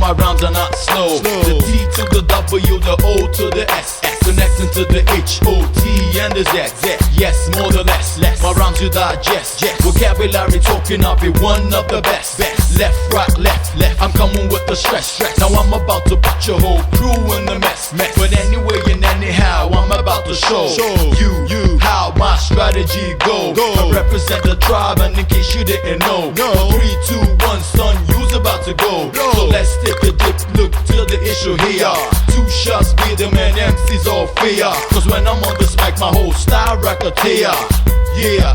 my rhymes are not slow. The T to the W, the O to the S, connecting to the H, O, T and the Z. Yes, more or less. My rhymes you digest. Vocabulary talking, I'll be one of the best. Left, right, left. I'm coming with the stress. Now I'm about to put your whole crew in the mess. But anyway and anyhow, I'm about to show you how my strategy go. I represent the tribe, and in case you didn't know, 3, 2, 1, son, you's about to go. So let's take a dip, look to the issue here. 2 shots, be the man, MC's all fear. Cause when I'm on this mic, my whole style racketeer. Yeah,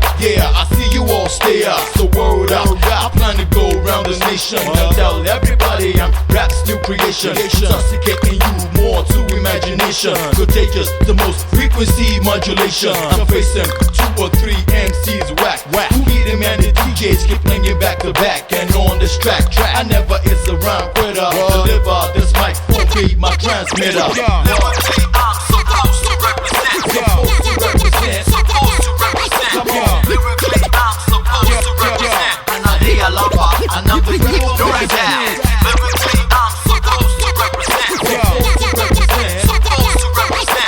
I see you all stare. So word out, I plan to go around the nation and tell everybody I'm rap's new creation. Intoxicating you more to imagination. Contagious, the most frequency modulation. I'm facing 2 or 3 MCs whack. Who be the man, the DJs keep playing back to back. And on this track, I never is a rhyme quitter. Deliver this mic for me, my transmitter. Lyrically, I'm supposed to represent. Supposed to represent. Lyrically, I'm supposed to represent. And I hear a lot, and I'm the people to represent. Lyrically, I'm supposed to represent. Supposed to represent.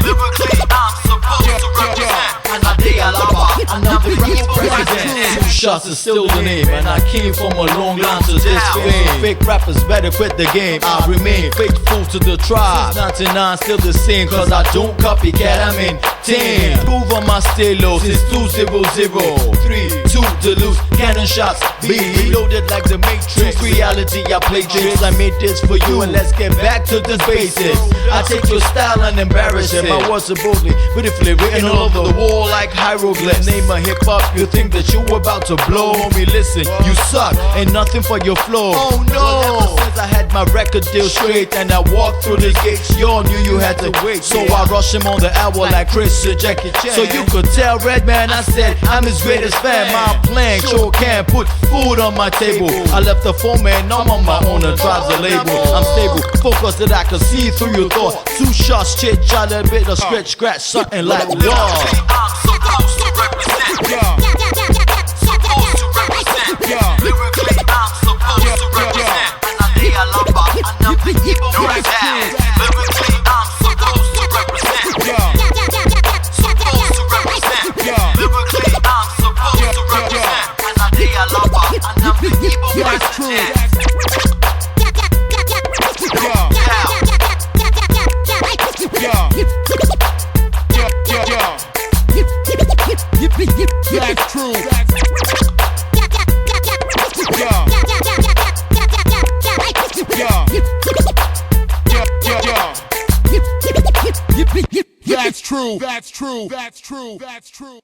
Lyrically, I'm supposed to represent. And I hear a lot, and I'm the people to represent. 2 shots is still the name, and I came from a long line to this fame. Fake rappers better quit the game. I remain faithful to the tribe. Since 99, still the same, cause I don't copycat, I'm in 10. Move on my stilo since 200. 3, 2 to lose, cannon shots be reloaded like the Matrix. Reality, I play tricks. I made this for you, and let's get back to the basics. I take your style and embarrass it. My words are boldly, beautifully written all over the wall like hieroglyphs. Name a hip hop, you think that you about to blow. Homie, listen, you suck, ain't nothing for your flow. Oh no! Ever since I had my record deal straight and I walked through the gates, y'all knew you had to wait. So I rush him on the hour like Chris or Jackie Chan. So you could tell Redman, I said I'm his greatest fan. My plan sure can put food on my table. I left the phone, man, I'm on my own and drives the label. I'm stable, focused that I can see through your thought. 2 shots, chit chat, a bit of scratch, something like love. I'm supposed to represent. Supposed to represent. Lyrically, I'm supposed to represent. And I hear a lot, and I'm the people to represent. Lyrically, I'm supposed to represent. Supposed to represent. Lyrically, I'm supposed to represent. And I hear a lot, and I'm the people to represent. That's true. That's true. That's true. That's true. That's true.